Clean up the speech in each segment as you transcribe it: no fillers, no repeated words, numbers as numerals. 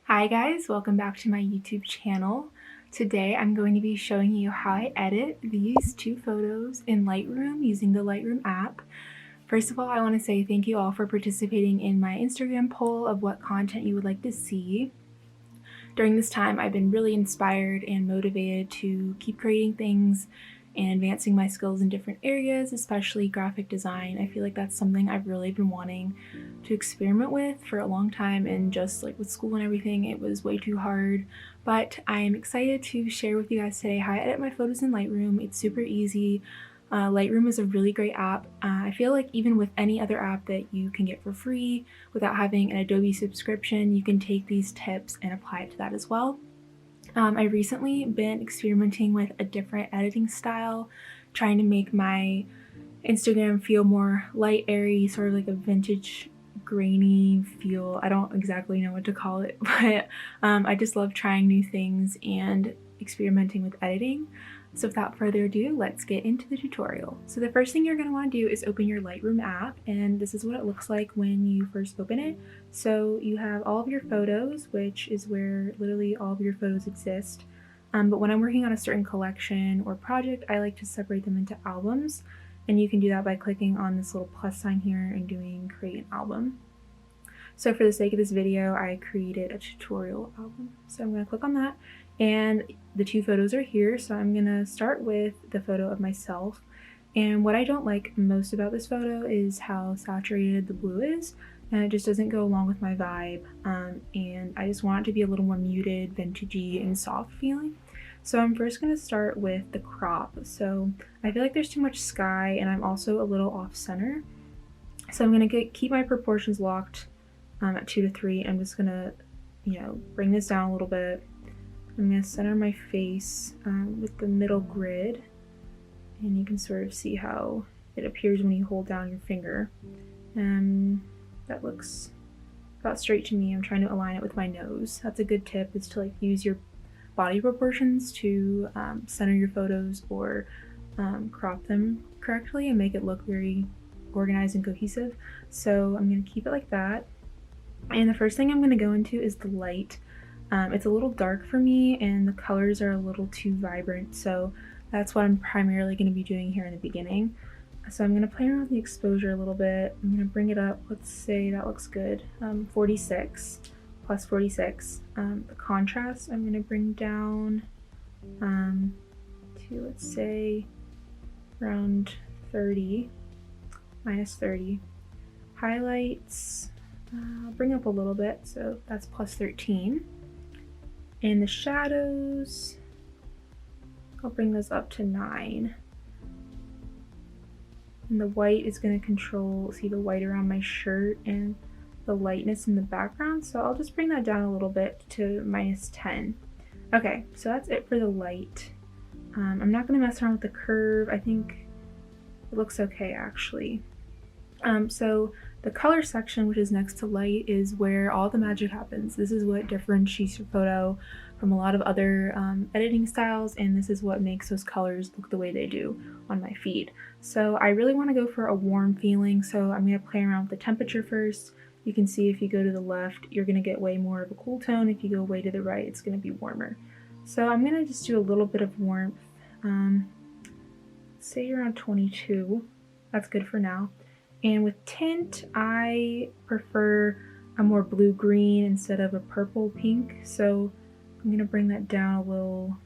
Hi guys, welcome back to my YouTube channel. Today I'm going to be showing you how I edit these two photos in Lightroom using the Lightroom app. First of all, I want to say thank you all for participating in my Instagram poll of what content you would like to see. During this time, I've been really inspired and motivated to keep creating things and advancing my skills in different areas, especially graphic design. I feel like that's something I've really been wanting to experiment with for a long time, and just like with school and everything, it was way too hard. But I am excited to share with you guys today how I edit my photos in Lightroom. It's super easy. Lightroom is a really great app. I feel like even with any other app that you can get for free without having an Adobe subscription, you can take these tips and apply it to that as well. I've recently been experimenting with a different editing style, trying to make my Instagram feel more light, airy, sort of like a vintage grainy feel. I don't exactly know what to call it, but I just love trying new things and experimenting with editing. So without further ado, let's get into the tutorial. So the first thing you're going to want to do is open your Lightroom app, and this is what it looks like when you first open it. So you have all of your photos, which is where literally all of your photos exist. But when I'm working on a certain collection or project, I like to separate them into albums. And you can do that by clicking on this little plus sign here and doing create an album. So for the sake of this video, I created a tutorial album. So I'm going to click on that, and the two photos are here. So I'm going to start with the photo of myself. And what I don't like most about this photo is how saturated the blue is, and it just doesn't go along with my vibe. And I just want it to be a little more muted, vintagey, and soft feeling. So I'm first going to start with the crop. So I feel like there's too much sky, and I'm also a little off center. So I'm going to keep my proportions locked at 2 to 3. I'm just going to, bring this down a little bit. I'm going to center my face with the middle grid, and you can sort of see how it appears when you hold down your finger. That looks about straight to me. I'm trying to align it with my nose. That's a good tip, is to use your body proportions to center your photos or crop them correctly and make it look very organized and cohesive. So I'm going to keep it like that. And the first thing I'm going to go into is the light. It's a little dark for me, and the colors are a little too vibrant, so that's what I'm primarily going to be doing here in the beginning. So I'm going to play around with the exposure a little bit. I'm going to bring it up. Let's say that looks good. 46 plus 46. The contrast I'm going to bring down to, let's say, around 30, minus 30. Highlights, I'll bring up a little bit, so that's plus 13. And the shadows, I'll bring those up to 9. And the white is going to control, see the white around my shirt and the lightness in the background, so I'll just bring that down a little bit to minus 10. Okay, so that's it for the light. I'm not going to mess around with the curve. I think it looks okay, actually. So the color section, which is next to light, is where all the magic happens. This is what differentiates your photo from a lot of other editing styles, and this is what makes those colors look the way they do on my feed. So I really want to go for a warm feeling, so I'm going to play around with the temperature first. You can see if you go to the left, you're going to get way more of a cool tone. If you go way to the right, it's going to be warmer. So I'm going to just do a little bit of warmth, say around 22. That's good for now. And with tint, I prefer a more blue-green instead of a purple-pink, so I'm going to bring that down a little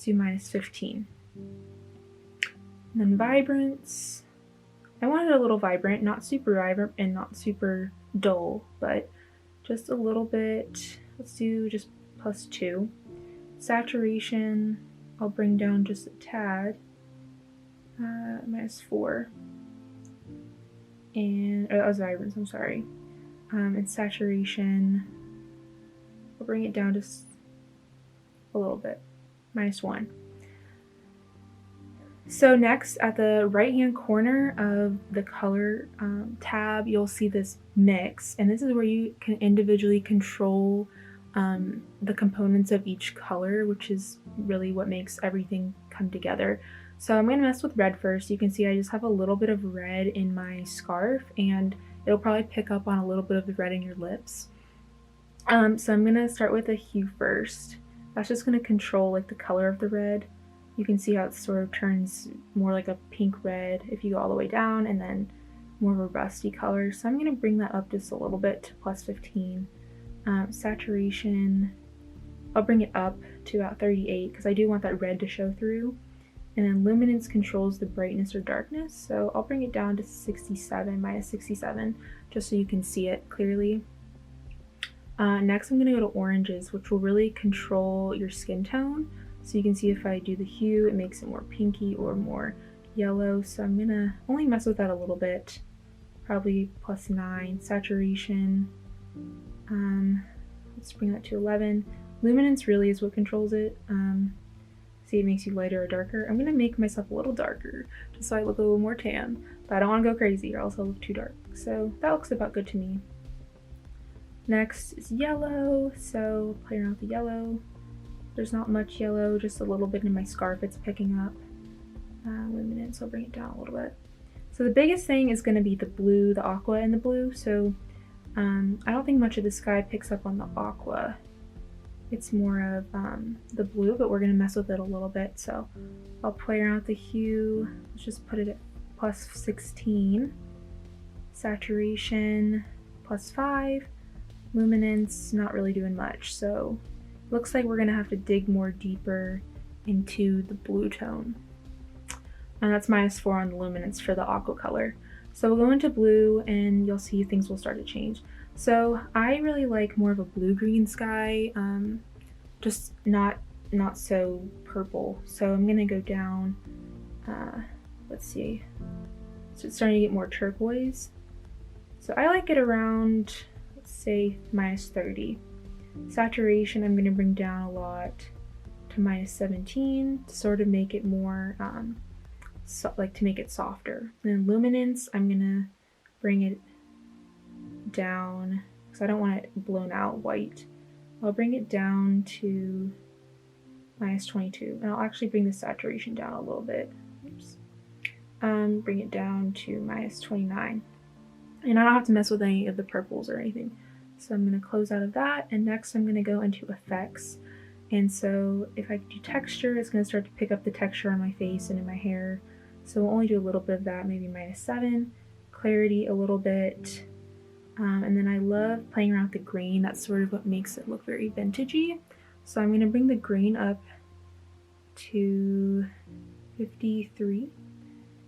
to minus 15. And then vibrance, I want it a little vibrant, not super vibrant and not super dull, but just a little bit. Let's do just plus 2. Saturation, I'll bring down just a tad, minus 4. And that was vibrance, I'm sorry. And saturation, I'll bring it down just a little bit, minus 1. So next, at the right hand corner of the color tab, you'll see this mix, and this is where you can individually control the components of each color, which is really what makes everything come together. So I'm going to mess with red first. You can see I just have a little bit of red in my scarf, and it'll probably pick up on a little bit of the red in your lips. So I'm gonna start with a hue first. That's just gonna control like the color of the red. You can see how it sort of turns more like a pink red if you go all the way down, and then more of a rusty color. So I'm gonna bring that up just a little bit to +15. Saturation, I'll bring it up to about 38 because I do want that red to show through. And then luminance controls the brightness or darkness, so I'll bring it down to 67, -67, just so you can see it clearly. Next I'm going to go to oranges, which will really control your skin tone. So you can see if I do the hue, it makes it more pinky or more yellow. So I'm going to only mess with that a little bit, probably +9. Saturation, let's bring that to 11. Luminance really is what controls it. See, it makes you lighter or darker. I'm going to make myself a little darker just so I look a little more tan, but I don't want to go crazy or else I'll look too dark. So that looks about good to me. Next is yellow, so play around with the yellow. There's not much yellow, just a little bit in my scarf it's picking up. Luminance, I'll bring it down a little bit. So the biggest thing is going to be the blue, the aqua and the blue. So I don't think much of the sky picks up on the aqua. It's more of the blue, but we're going to mess with it a little bit. So I'll play around with the hue. Let's just put it at +16. Saturation, +5. Luminance, not really doing much, so looks like we're gonna have to dig more deeper into the blue tone. And that's -4 on the luminance for the aqua color. So we'll go into blue and you'll see things will start to change. So I really like more of a blue-green sky, just not so purple. So I'm gonna go down, let's see, so it's starting to get more turquoise. So I like it around, say, -30. Saturation I'm going to bring down a lot to -17 to sort of make it more to make it softer. And then luminance I'm going to bring it down because I don't want it blown out white. I'll bring it down to -22, and I'll actually bring the saturation down a little bit. Oops. Bring it down to -29. And I don't have to mess with any of the purples or anything. So I'm going to close out of that, and next I'm going to go into effects. And so if I do texture, it's going to start to pick up the texture on my face and in my hair. So we'll only do a little bit of that, maybe -7. Clarity a little bit. And then I love playing around with the grain. That's sort of what makes it look very vintagey. So I'm going to bring the grain up to 53.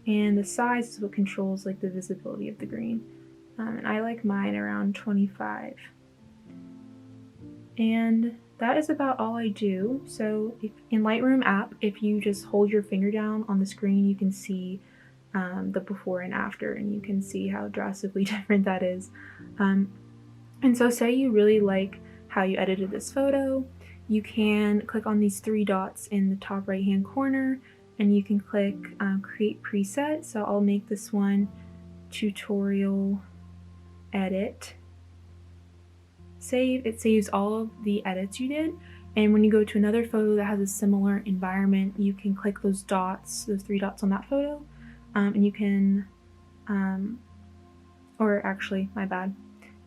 And the size is what controls like the visibility of the grain. And I like mine around 25. And that is about all I do. So in Lightroom app, if you just hold your finger down on the screen, you can see the before and after, and you can see how drastically different that is. And so say you really like how you edited this photo, you can click on these 3 dots in the top right hand corner, and you can click create preset. So I'll make this one tutorial edit. Save. It saves all of the edits you did, and when you go to another photo that has a similar environment, you can click those dots, those 3 dots on that photo, and you can or actually, my bad,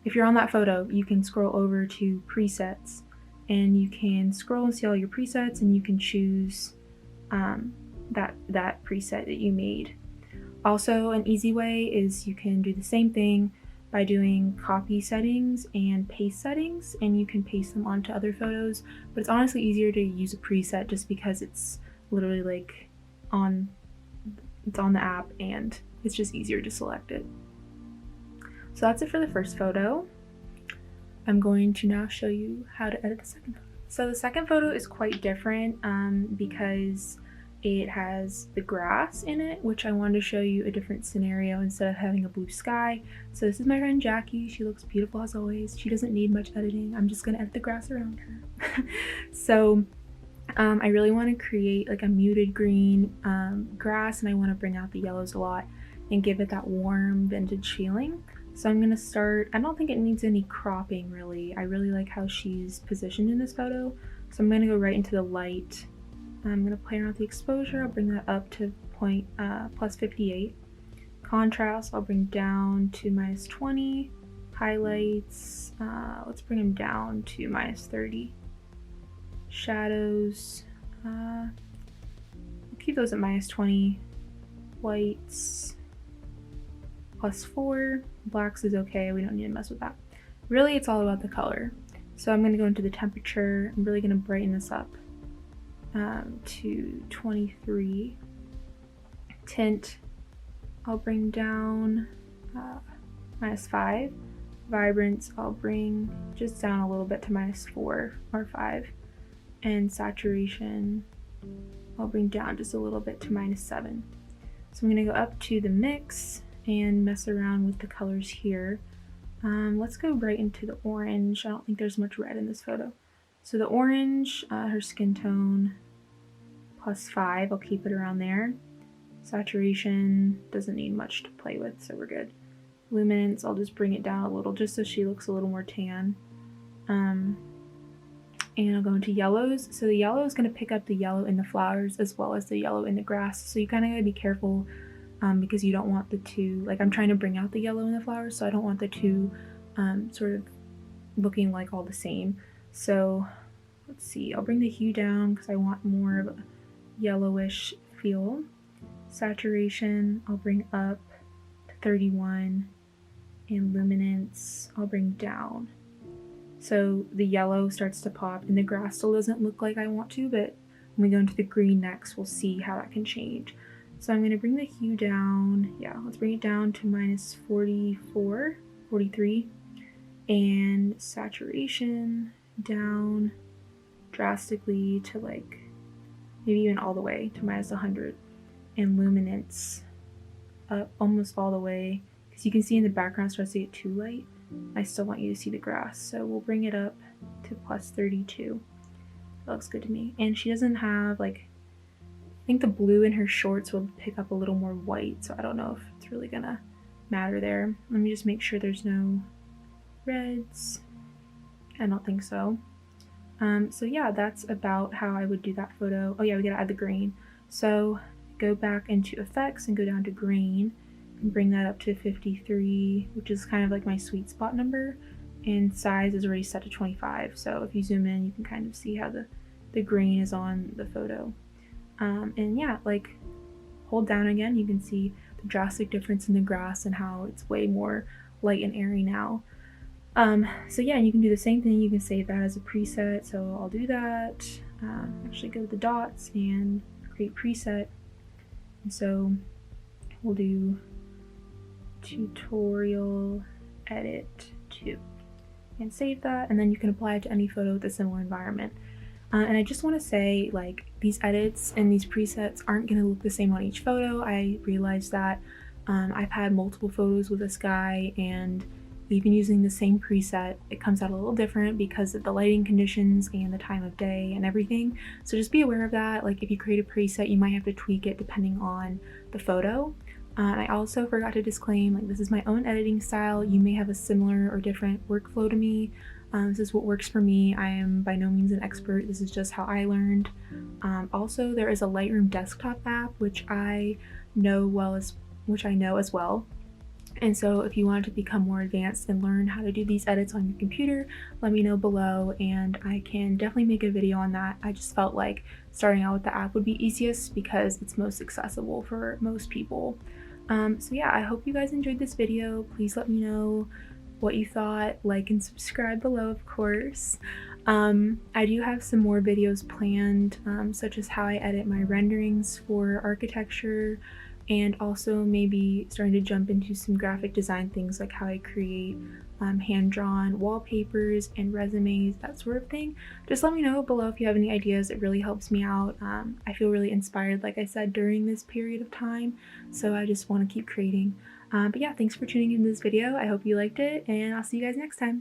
if you're on that photo, you can scroll over to presets, and you can scroll and see all your presets, and you can choose that preset that you made. Also, an easy way is you can do the same thing by doing copy settings and paste settings, and you can paste them onto other photos, but it's honestly easier to use a preset just because it's literally like it's on the app and it's just easier to select it. So that's it for the first photo. I'm going to now show you how to edit the second photo. So the second photo is quite different because it has the grass in it, which I wanted to show you a different scenario instead of having a blue sky. So this is my friend Jackie. She looks beautiful as always. She doesn't need much editing. I'm just gonna edit the grass around her. So I really want to create like a muted green grass, and I want to bring out the yellows a lot and give it that warm vintage feeling. So I'm gonna start, I don't think it needs any cropping really. I really like how she's positioned in this photo. So I'm gonna go right into the light. I'm gonna play around with the exposure. I'll bring that up to +58. Contrast, I'll bring down to -20. Highlights, let's bring them down to -30. Shadows, we'll keep those at -20. Whites, +4. Blacks is okay, we don't need to mess with that. Really, it's all about the color. So I'm gonna go into the temperature. I'm really gonna brighten this up to 23. Tint, I'll bring down -5. Vibrance, I'll bring just down a little bit to -4 or 5. And saturation, I'll bring down just a little bit to -7. So I'm gonna go up to the mix and mess around with the colors here. Let's go right into the orange. I don't think there's much red in this photo. So the orange, her skin tone, +5, I'll keep it around there. Saturation doesn't need much to play with, so we're good. Luminance, I'll just bring it down a little just so she looks a little more tan. And I'll go into yellows. So the yellow is going to pick up the yellow in the flowers as well as the yellow in the grass. So you kind of got to be careful because you don't want the two, like I'm trying to bring out the yellow in the flowers, so I don't want the two sort of looking like all the same. So let's see, I'll bring the hue down because I want more of a yellowish feel. Saturation, I'll bring up to 31, and luminance, I'll bring down. So the yellow starts to pop and the grass still doesn't look like I want to, but when we go into the green next, we'll see how that can change. So I'm going to bring the hue down. Yeah, let's bring it down to -44, 43, and saturation down drastically to like maybe even all the way to -100, and luminance up almost all the way because you can see in the background it starts to get too light. I still want you to see the grass, so we'll bring it up to +32. That looks good to me. And she doesn't have like, I think the blue in her shorts will pick up a little more white, so I don't know if it's really gonna matter there. Let me just make sure there's no reds. I don't think so. So yeah, that's about how I would do that photo. Oh yeah, we gotta add the grain. So go back into effects and go down to grain and bring that up to 53, which is kind of like my sweet spot number, and size is already set to 25. So if you zoom in, you can kind of see how the grain is on the photo. And yeah, like hold down again, you can see the drastic difference in the grass and how it's way more light and airy now. So yeah, and you can do the same thing. You can save that as a preset. So I'll do that. Actually go to the dots and create preset. And so we'll do tutorial edit 2 and save that, and then you can apply it to any photo with a similar environment. And I just want to say, like, these edits and these presets aren't going to look the same on each photo. I realized that I've had multiple photos with this guy, and even using the same preset, it comes out a little different because of the lighting conditions and the time of day and everything. So just be aware of that. Like if you create a preset, you might have to tweak it depending on the photo. And I also forgot to disclaim, like, this is my own editing style. You may have a similar or different workflow to me. This is what works for me. I am by no means an expert. This is just how I learned. Also, there is a Lightroom desktop app, which I know as well. And so if you want to become more advanced and learn how to do these edits on your computer, let me know below and I can definitely make a video on that. I just felt like starting out with the app would be easiest because it's most accessible for most people. So yeah, I hope you guys enjoyed this video. Please let me know what you thought, like and subscribe below, of course. I do have some more videos planned, such as how I edit my renderings for architecture, and also maybe starting to jump into some graphic design things like how I create hand-drawn wallpapers and resumes, that sort of thing. Just let me know below if you have any ideas. It really helps me out. I feel really inspired, like I said, during this period of time, so I just want to keep creating. But yeah, thanks for tuning in this video. I hope you liked it, and I'll see you guys next time.